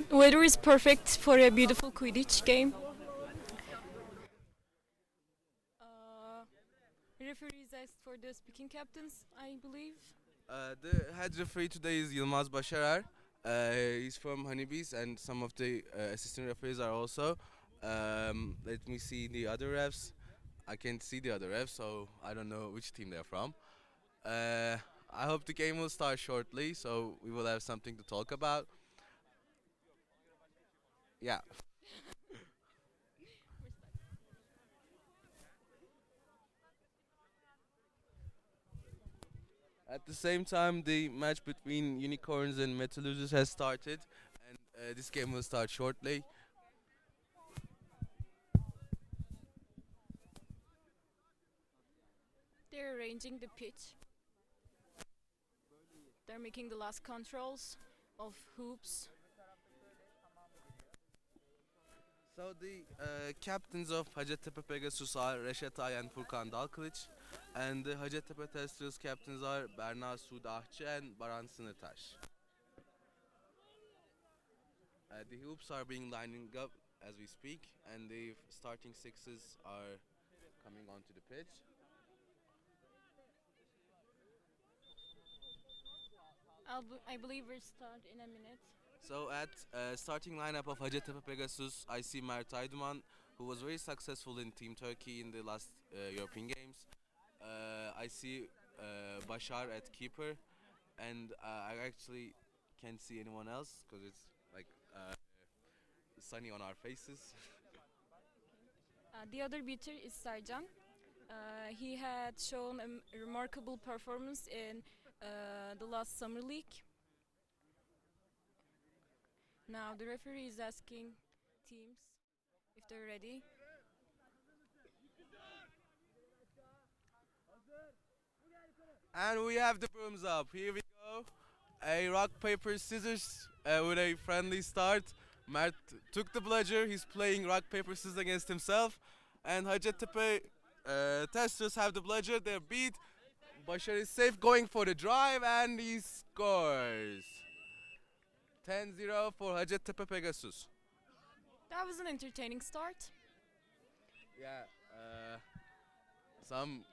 Weather is perfect for a beautiful Quidditch game. Referees asked for the speaking captains, I believe. The head referee today is Yılmaz Başarar. He's from Honeybees, and some of the assistant referees are also. Let me see the other refs. I can't see the other refs, so I don't know which team they're from. I hope the game will start shortly, so we will have something to talk about. Yeah. At the same time, the match between Unicorns and Metalosers has started, and this game will start shortly. They're arranging the pitch. They're making the last controls of hoops. So the captains of Hacettepe Pegasus are Reşatay and Furkan Dalkılıç, and the Hacettepe Thestrals captains are Berna Sudahçı and Baran Sınırtaş. The hoops are being lining up as we speak, and the starting sixes are coming onto the pitch. I believe we'll start in a minute. So at starting lineup of Hacettepe Pegasus, I see Mert Ayduman, who was very successful in Team Turkey in the last European Games. I see Bashar at keeper, and I actually can't see anyone else because it's like sunny on our faces. The other beater is Sarjan. He had shown a remarkable performance in the last summer league. Now the referee is asking teams if they're ready. And we have the brooms up. Here we go. A rock, paper, scissors with a friendly start. Mert took the bludger. He's playing rock, paper, scissors against himself. And Hacettepe Thestrals have the bludger. They're beat. Bashar is safe, going for the drive, and he scores. 10-0 for Hacettepe Pegasus. That was an entertaining start. Yeah, some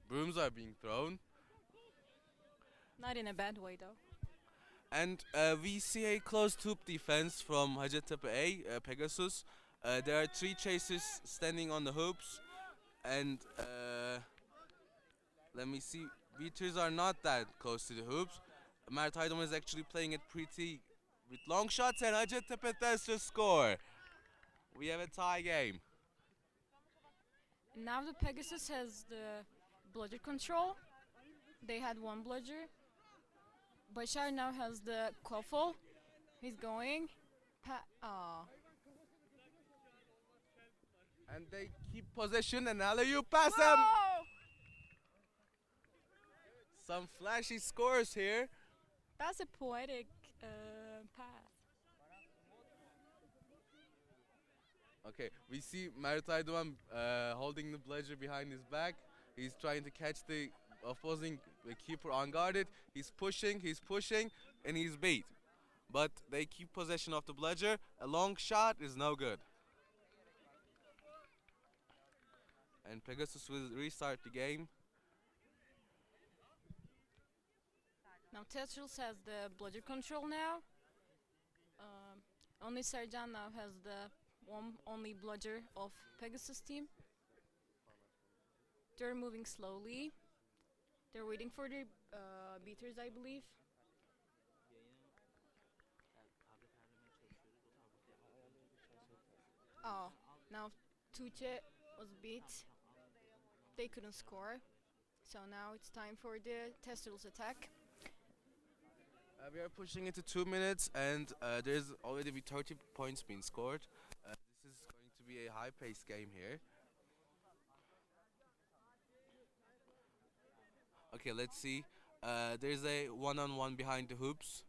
brooms are being thrown, Not in a bad way though. and we see a closed hoop defense from Hacettepe Pegasus. There are three chasers standing on the hoops, and let me see. Beaters are not that close to the hoops. Mert Aydoğan is actually playing it pretty with long shots, and Hacettepe Thestrals score. We have a tie game. Now the Pegasus has the bludger control. They had one bludger. Bashar now has the quaffle. He's going. And they keep possession, and alley-oop pass him. Some flashy scores here. That's a poetic pass. Okay, we see Mert Aydoğan holding the bludger behind his back. He's trying to catch the opposing keeper unguarded. He's pushing, and he's beat. But they keep possession of the bludger. A long shot is no good. And Pegasus will restart the game. Now Thestrals has the bludger control now. Only Sercan now has the only bludger of Pegasus team. They're moving slowly. They're waiting for the beaters, I believe. Oh, now Tuğçe was beat. They couldn't score. So now it's time for the Thestrals attack. We are pushing into 2 minutes, and there's already 30 points being scored. This is going to be a high-paced game here. Okay, let's see. There's a one-on-one behind the hoops.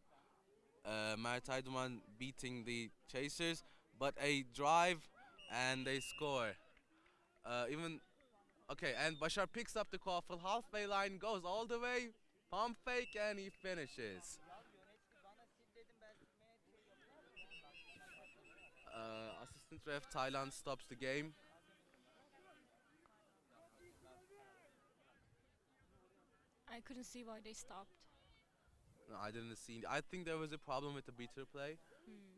Mert Aydoğan beating the chasers, but a drive, and they score. Okay, and Bashar picks up the quaffle, halfway line, goes all the way, pump fake, and he finishes. Assistant ref Thailand stops the game. I couldn't see why they stopped. No, I didn't see. I think there was a problem with the beater play. Hmm.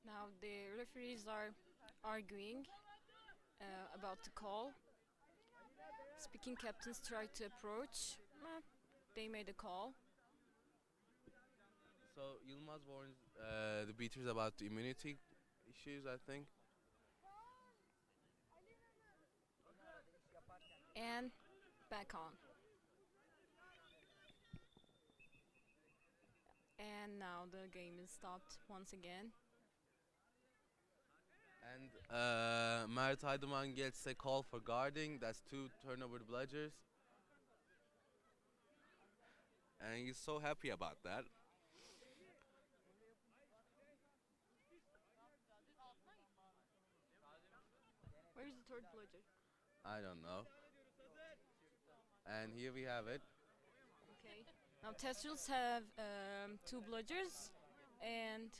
Now the referees are arguing about the call. Speaking captains try to approach. They made a call. So Yilmaz warns the beaters about the immunity issues, I think. And back on. And now the game is stopped once again. And Mert Aydıman gets a call for guarding. That's 2 turnover bludgers. And he's so happy about that. Where's the third bludger? I don't know. And here we have it. Okay. Now Thestrals have 2 bludgers, and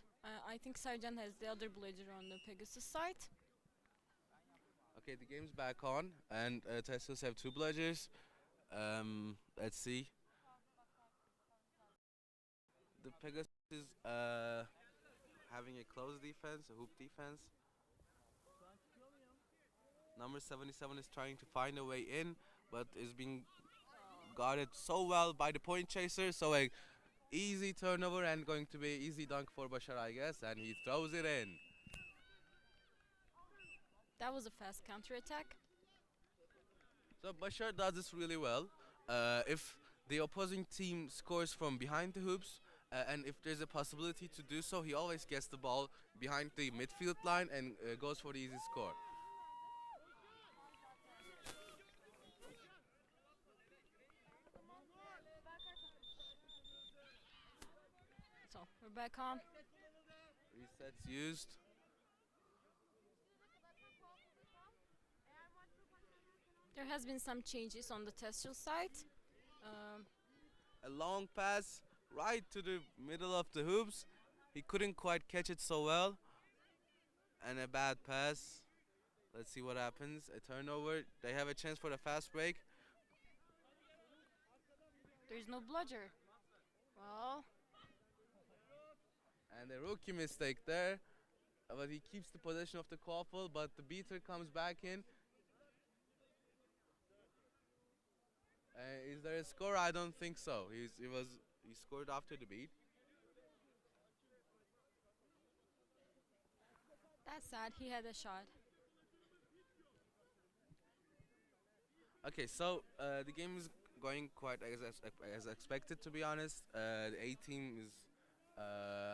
I think Sercan has the other bludger on the Pegasus side. Okay, the game's back on, and Thestrals have 2 bludgers. Let's see. The Pegasus is having a close defense, a hoop defense. Number 77 is trying to find a way in, but is being guarded so well by the point chaser. So a easy turnover and going to be easy dunk for Bashar, I guess, and he throws it in. That was a fast counter attack. So Bashar does this really well. If the opposing team scores from behind the hoops, and if there's a possibility to do so, he always gets the ball behind the midfield line and goes for the easy score. So we're back on. Resets used. There has been some changes on the Thestral side. A long pass right to the middle of the hoops. He couldn't quite catch it so well. And a bad pass. Let's see what happens. A turnover. They have a chance for the fast break. There's no bludger. Well, And a rookie mistake there. But he keeps the possession of the quaffle, but the beater comes back in. Is there a score? I don't think so. He scored after the beat. that's sad. He had a shot. Okay, so the game is going quite as expected, to be honest. The A team is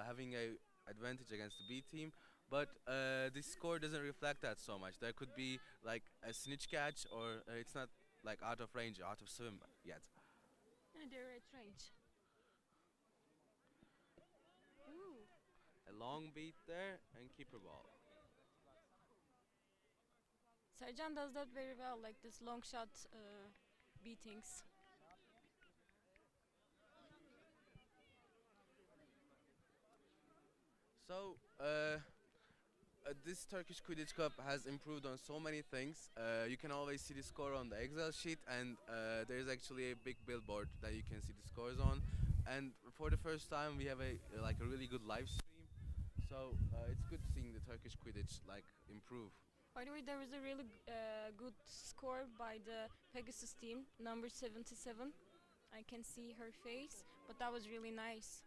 having a advantage against the B team, but the score doesn't reflect that so much. There could be like a snitch catch, or it's not like out of range, out of swim yet. And they're at range. Ooh. A long beat there and keeper ball. Sercan does that very well, like this long shot beatings. So this Turkish Quidditch Cup has improved on so many things. You can always see the score on the Excel sheet, and there is actually a big billboard that you can see the scores on. And for the first time, we have a really good live stream. So it's good seeing the Turkish Quidditch improve. By the way, there was a really good score by the Pegasus team, number 77. I can see her face, but that was really nice.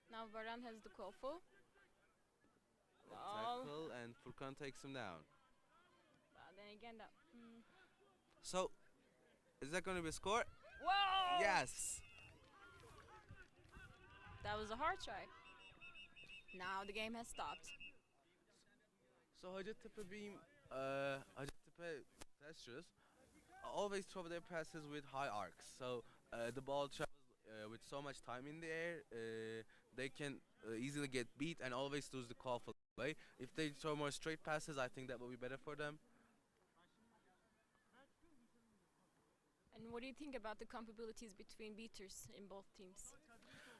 Now Varan has the quaffle. Oh. Tackle, and Furkan takes him down. Then again, that. So, is that going to be a score? Whoa! Yes! That was a hard try. Now the game has stopped. So Hacettepe Thestrals always throw their passes with high arcs. So the ball travels with so much time in the air, they can easily get beat and always lose the call for play. If they throw more straight passes, I think that will be better for them. And what do you think about the compatibilities between beaters in both teams?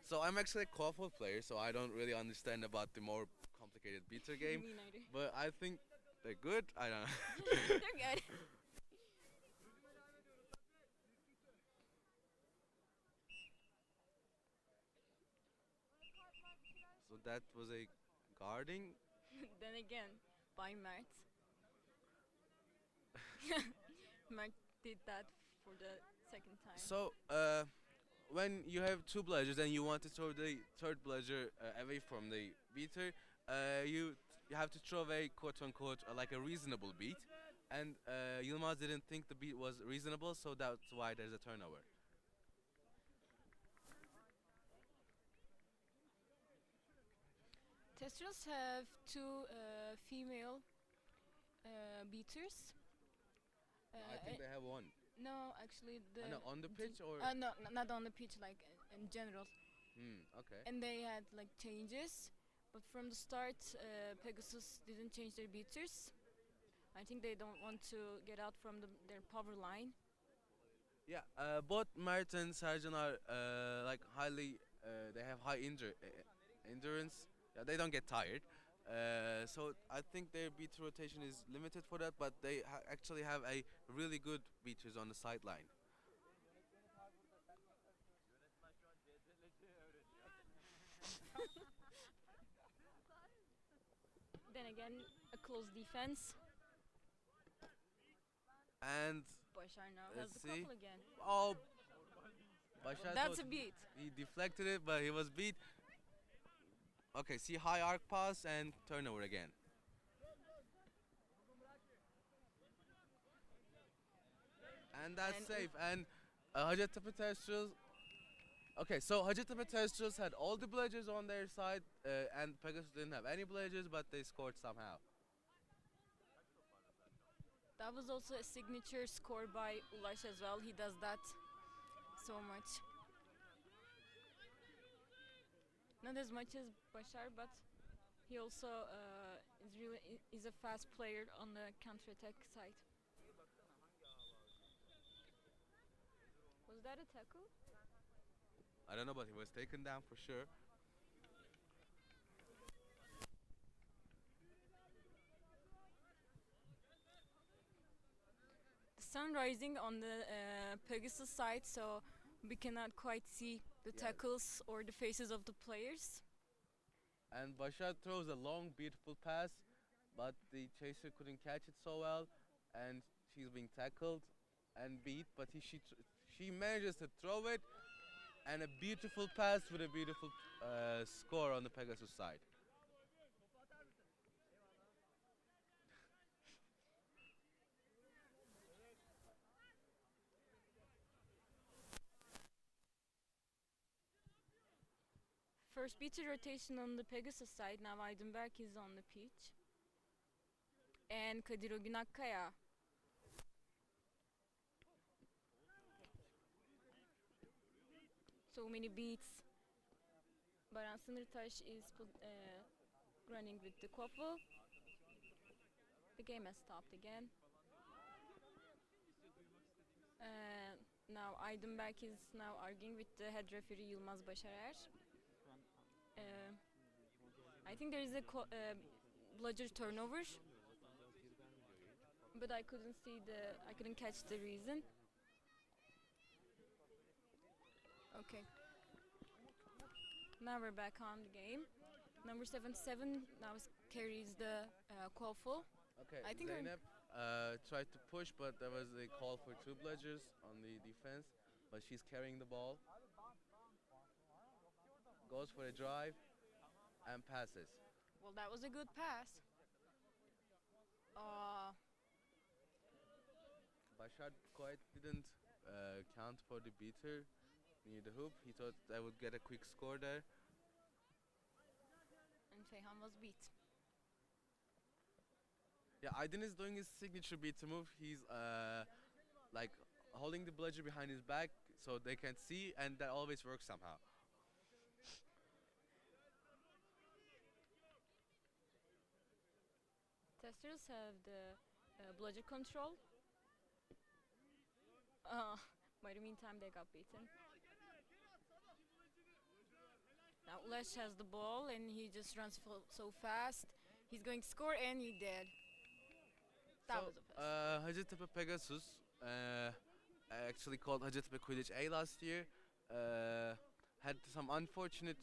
So I'm actually a quaffle player, so I don't really understand about the more complicated beater game. Me neither. But I think they're good. I don't know. They're good. So that was a guarding. Then again, by Mert. Mert did that for the second time. So when you have two bludgers and you want to throw the third bludger away from the beater, you have to throw a quote unquote like a reasonable beat. And Yilmaz didn't think the beat was reasonable, so that's why there's a turnover. Thestrals have two female beaters. I think they have one. No, actually the. No, on the pitch or? No, not on the pitch, like in general. Okay. And they had like changes, but from the start, Pegasus didn't change their beaters. I think they don't want to get out from their power line. Yeah, both Mert and Sercan are like highly. They have high endurance. Yeah, they don't get tired. So I think their beat rotation is limited for that, but they actually have a really good beaters on the sideline. Then again, a close defense. And Başar now has let's the see. couple again. Oh, Başar That's thought a beat. he deflected it, but he was beat. Okay, see high arc pass and turnover again. And that's And safe. And Hacettepe Thestrals. Okay, so Hacettepe Thestrals had all the bludgers on their side, and Pegasus didn't have any bludgers, but they scored somehow. That was also a signature score by Ulaş as well. He does that so much. Not as much as Başar, but he also is a fast player on the counter-attack side. Was that a tackle? I don't know, but he was taken down for sure. The sun rising on the Pegasus side, so we cannot quite see the Yeah. tackles or the faces of the players. And Başar throws a long, beautiful pass, but the chaser couldn't catch it so well, and she's being tackled and beat. But she manages to throw it, and a beautiful pass with a beautiful score on the Pegasus side. First beater rotation on the Pegasus side. Now Aydınberk is on the pitch. And Kadir Ogün Akkaya. So many beats. Baran Sınırtaş is running with the quaffle. The game has stopped again. Now Aydınberk is now arguing with the head referee Yılmaz Başarer. I think there is a bludger turnover, but I couldn't catch the reason. Okay. Now we're back on the game. Number 77 now carries the quaffle. Okay, I think Zeynep tried to push, but there was a call for two bludgers on the defense, but she's carrying the ball. Goes for a drive and passes. Well, that was a good pass. Başar quite didn't count for the beater near the hoop. He thought I would get a quick score there. And Feyhan was beat. Yeah, Aydın is doing his signature beater move. He's like holding the bludger behind his back so they can't see, and that always works somehow. Testers have the bludger control. By the meantime, they got beaten. Now Ulaş has the ball and he just runs so fast. He's going to score and he did. That was a pass. Hacettepe Pegasus, actually called Hacettepe Quidditch A last year, had some unfortunate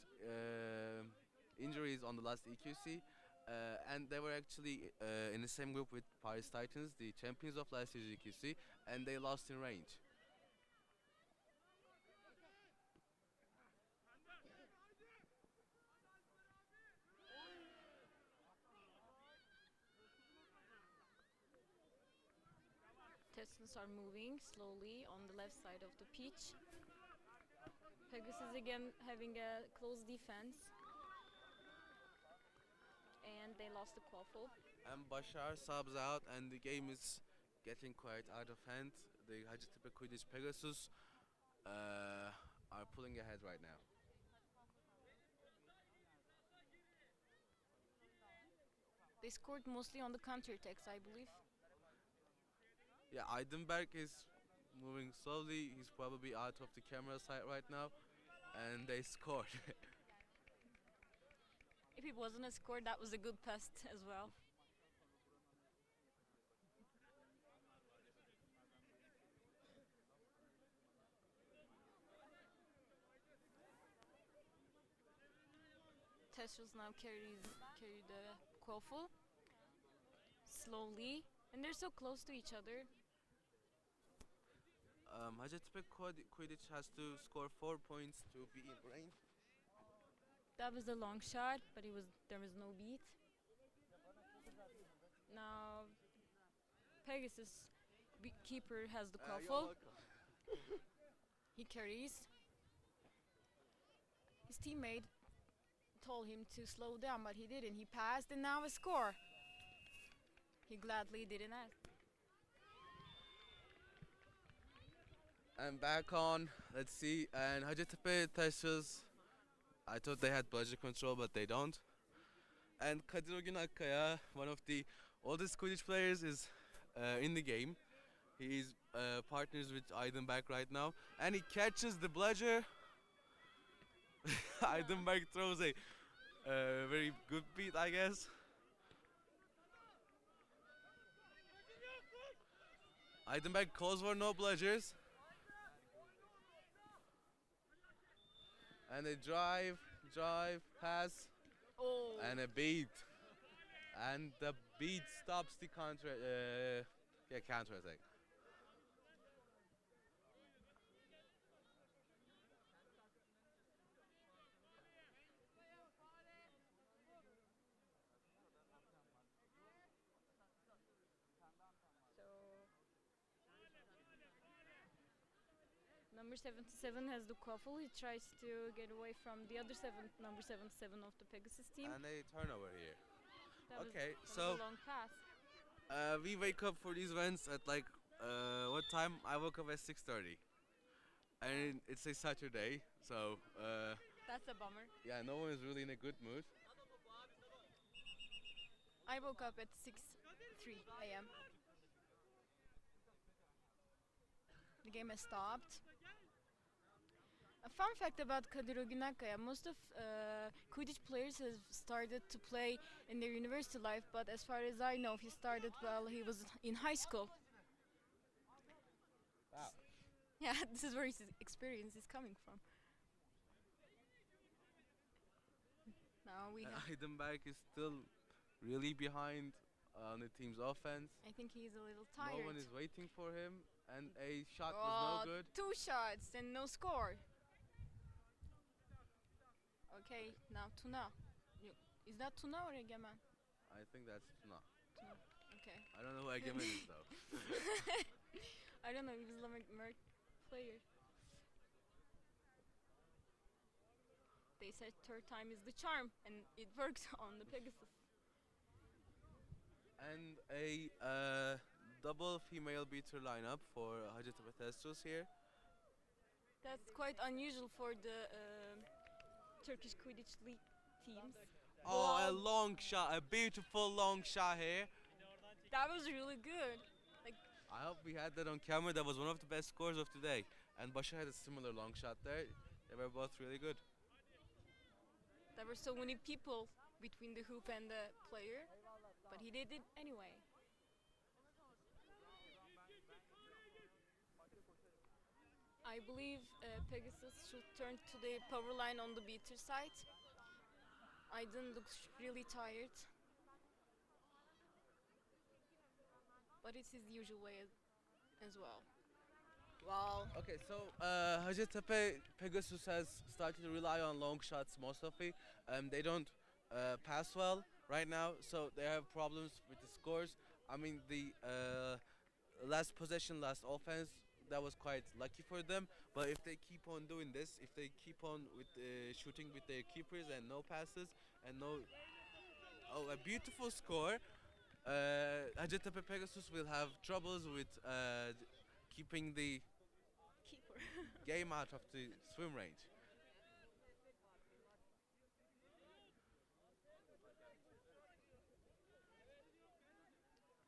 injuries on the last EQC, and they were actually in the same group with Paris Titans, the champions of last year's EQC, and they lost in range. Thestrals are moving slowly on the left side of the pitch. Pegasus again having a close defense. And they lost the quaffle. And Bashar subs out, and the game is getting quite out of hand. The Hacettepe Quidditch Pegasus are pulling ahead right now. They scored mostly on the counter-attacks, I believe. Yeah, Eidenberg is moving slowly. He's probably out of the camera sight right now, and they scored. If it wasn't a score, that was a good pass as well. Thestrals now carry the quaffle slowly, and they're so close to each other. Hacettepe Quidditch has to score 4 points to be in range. That was a long shot, but there was no beat. Now Pegasus keeper has the quaffle. He carries. His teammate told him to slow down, but he didn't. He passed, and now a score. He gladly didn't ask. And back on, let's see, and Hacettepe Thestrals, I thought they had bludger control, but they don't. And Kadir Akkaya, one of the oldest Quidditch players, is in the game. He's partners with Eidenberg right now, and he catches the bludger. Eidenberg throws a very good beat, I guess. Eidenberg calls for no bludgers. And they drive, pass, and a beat. And the beat stops the counter attack. Number 77 has the quaffle. He tries to get away from the other number 77 of the Pegasus team. And a turnover here. That Okay, was so a long pass. we wake up for these events at like what time? I woke up at 6:30, and it's a Saturday, so That's a bummer. yeah, no one is really in a good mood. I woke up at 6:03 a.m. The game has stopped. A fun fact about Kadir Akkaya, most of Quidditch players have started to play in their university life, but as far as I know, he started while he was in high school. Wow. Yeah, this is where his experience is coming from. Now we have, Eidenberg is still really behind on the team's offense. I think he's a little tired. No one is waiting for him, and a shot Oh, was no good. 2 shots and no score. Okay, now Tuna. Is that Tuna or Egemen? I think that's no. Tuna. Okay. I don't know who Egemen is though. I don't know. He was a Merc player. They said third time is the charm, and it works on the Pegasus. And a double female beater lineup for Hacettepe Thestrals here. That's quite unusual for the Turkish Quidditch League teams. Oh, a long shot, a beautiful long shot here. That was really good. Like, I hope we had that on camera. That was one of the best scores of today. and Bashar had a similar long shot there. They were both really good. There were so many people between the hoop and the player, but he did it anyway. I believe Pegasus should turn to the power line on the beater side. Aydın looks really tired, but it's his usual way as well. Wow. Okay, so Hacettepe Pegasus has started to rely on long shots most of it. They don't pass well right now, so they have problems with the scores. I mean, the last possession, last offense, that was quite lucky for them. But if they keep on doing this, if they keep on with shooting with their keepers and no passes and no, oh, a beautiful score. Hacettepe Pegasus will have troubles with keeping the Keeper. game out of the swim range.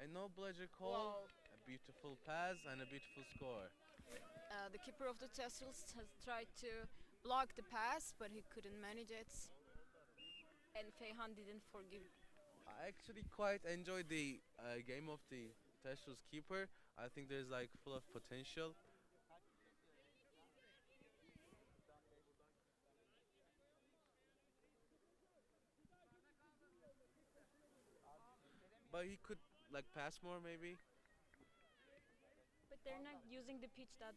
A no bludger call, Wow. a beautiful pass, and a beautiful score. The keeper of the Thestrals has tried to block the pass, but he couldn't manage it. And Feyhan didn't forgive. I actually quite enjoyed the game of the Thestrals keeper. I think there's like full of potential. But he could like pass more maybe. But they're not using the pitch that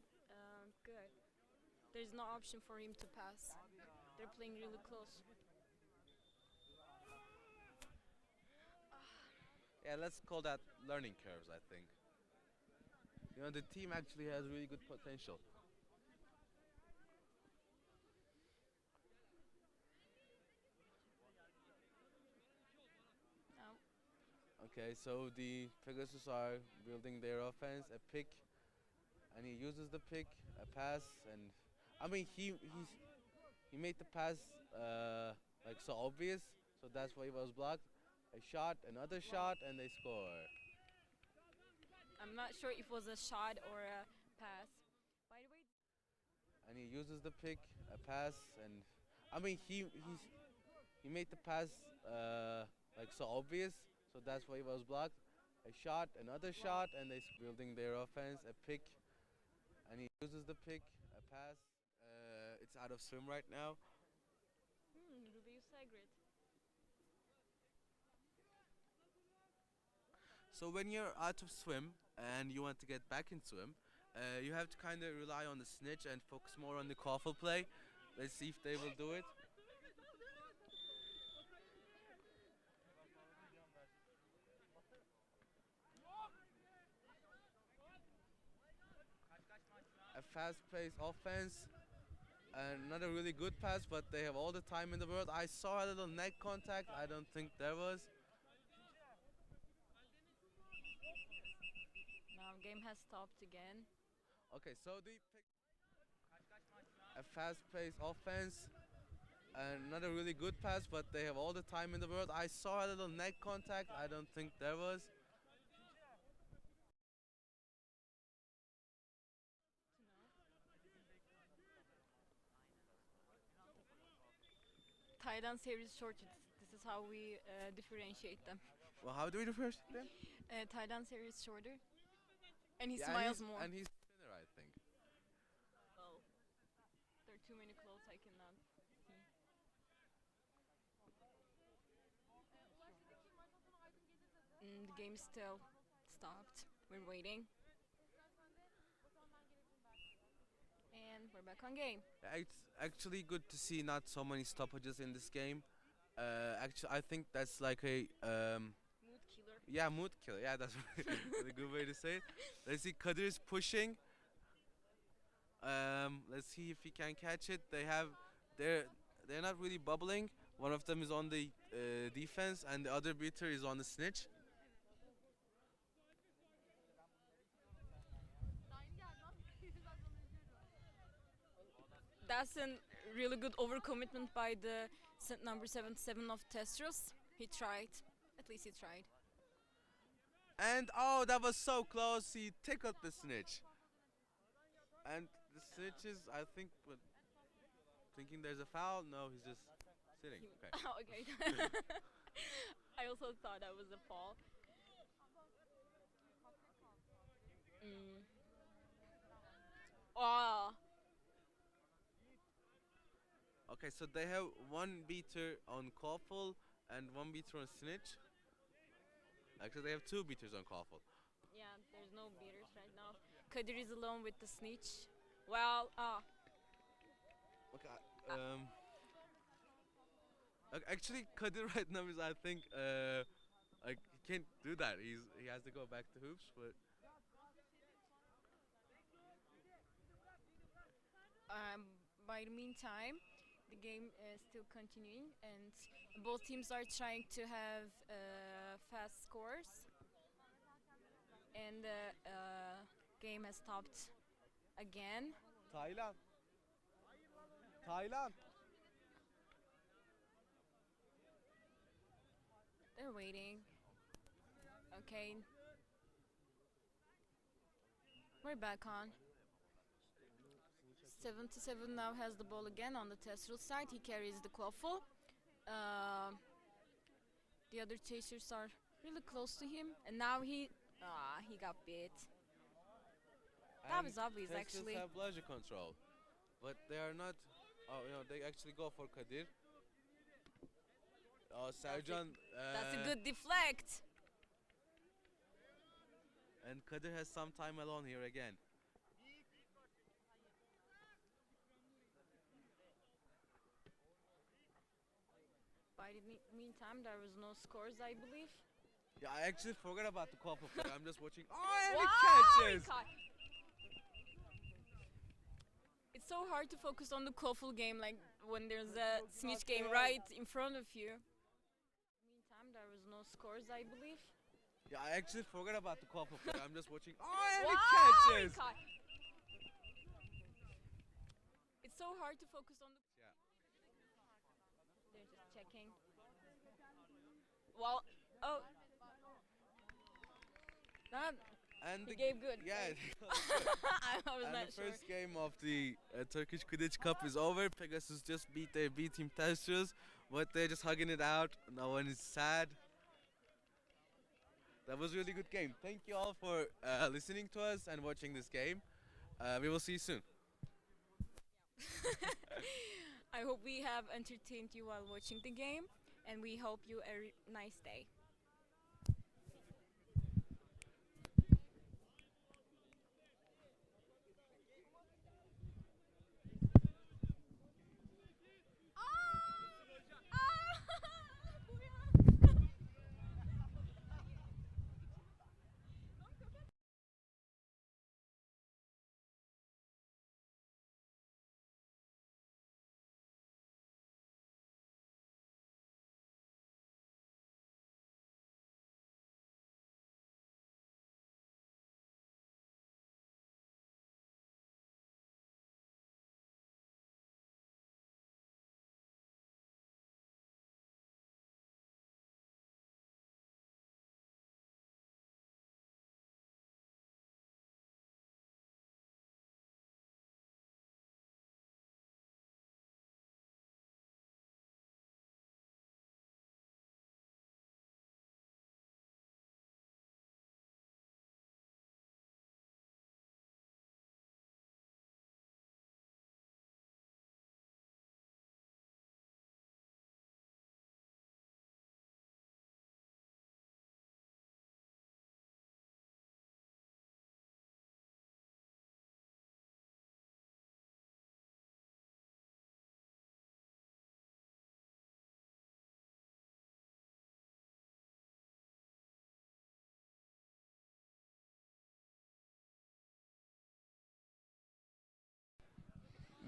good. There's no option for him to pass. They're playing really close. Yeah, let's call that learning curves, I think. You know, the team actually has really good potential. Now, Okay, so the Pegasus are building their offense, a pick, and he uses the pick, a pass, and I mean he made the pass like so obvious, so that's why he was blocked. A shot, another shot, and they score. I'm not sure if it was a shot or a pass. By the way, And he uses the pick, a pass, and I mean he made the pass like so obvious, so that's why he was blocked. A shot, another shot, and they building their offense, a pick, and he uses the pick, a pass. It's out of swim right now. Ruby Sagret. So when you're out of swim and you want to get back in swim, you have to kind of rely on the snitch and focus more on the quaffle play. Let's see if they will do it. A fast-paced offense, and not a really good pass, but they have all the time in the world. I saw a little neck contact. I don't think there was. Now game has stopped again. Okay, so a fast-paced offense, and not a really good pass, but they have all the time in the world. I saw a little neck contact. I don't think there was. Tight end series shorted. This is how we differentiate them. Well, how do we reverse them? Tight end series shorter, and he Yeah, smiles more. and he's thinner, I think. Well, there are too many clothes I cannot see. The game still stopped. We're waiting. And we're back on game. Yeah, it's actually good to see not so many stoppages in this game. Actually, I think that's like a Mood killer. yeah, mood killer. Yeah, that's a good way to say it. Let's see, Kadir is pushing. Let's see if he can catch it. They're not really bubbling. One of them is on the defense, and the other beater is on the snitch. That's a really good overcommitment by the number 77 of Thestrals. He tried. At least he tried. And oh, that was so close. He tickled the snitch. And the Snitch is, I think, but thinking there's a foul. No, he's just sitting. Okay. Oh, okay. I also thought that was a fall. Mm. Oh, Okay, so they have one beater on Koffel and one beater on Snitch. Actually, they have two beaters on Koffel. yeah, there's no beaters right now. Kadir is alone with the Snitch. Well, Okay. Actually, Kadir right now is, I think, like he can't do that. He has to go back to hoops, but by the meantime, the game is still continuing, and both teams are trying to have fast scores. And the game has stopped again. Taylan. Taylan. They're waiting. Okay. We're back on. 77 now has the ball again on the Thestrals side. He carries the quaffle. The other chasers are really close to him, and now he got beat. That was obvious, actually. Have pleasure control, but they are not. Oh, they actually go for Kadir. Oh, Sercan. That's a good deflect. And Kadir has some time alone here again. By the meantime, there was no scores, I believe. Yeah, I actually forgot about the call for play. I'm just watching. Oh, and Wow, he catches! It's so hard to focus on the quaffle game, like when there's a Snitch game right in front of you. Meantime, there was no scores, I believe. Yeah, I actually forgot about the call for play. I'm just watching. Oh, and Wow, he catches! It's so hard to focus on the. Yeah. They're just checking. Well, oh. That And he gave good. Yeah. I was And not the sure. first game of the Turkish Quidditch Cup is over. Pegasus just beat their B team Thestrals, but they're just hugging it out. No one is sad. That was a really good game. Thank you all for listening to us and watching this game. We will see you soon. I hope we have entertained you while watching the game, and we hope you a nice day.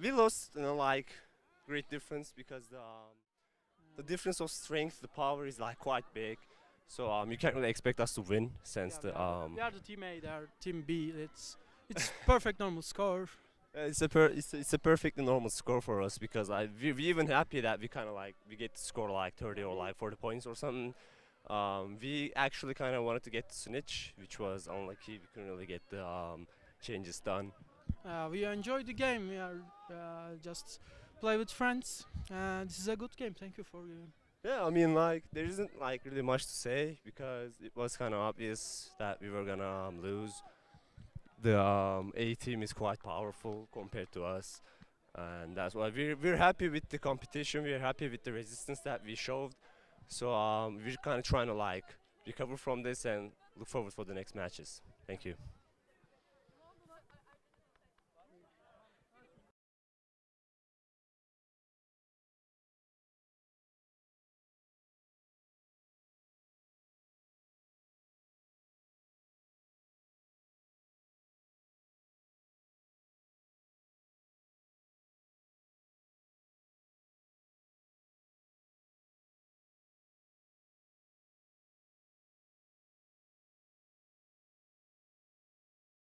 We lost, like great difference because the difference of strength, the power is like quite big. So you can't really expect us to win since Yeah, the we are the team A, they are team B. It's perfect normal score. it's a perfectly normal score for us because we even happy that we kind of like we get to score like 30 or like 40 points or something. We actually kind of wanted to get Snitch, which was unlucky. We couldn't really get the changes done. We enjoy the game. We are just play with friends. This is a good game. Thank you for giving. Yeah, I mean, like, there isn't like really much to say because it was kind of obvious that we were gonna lose. The A team is quite powerful compared to us, and that's why we're happy with the competition. We're happy with the resistance that we showed. So we're kind of trying to like recover from this and look forward for the next matches. Thank you.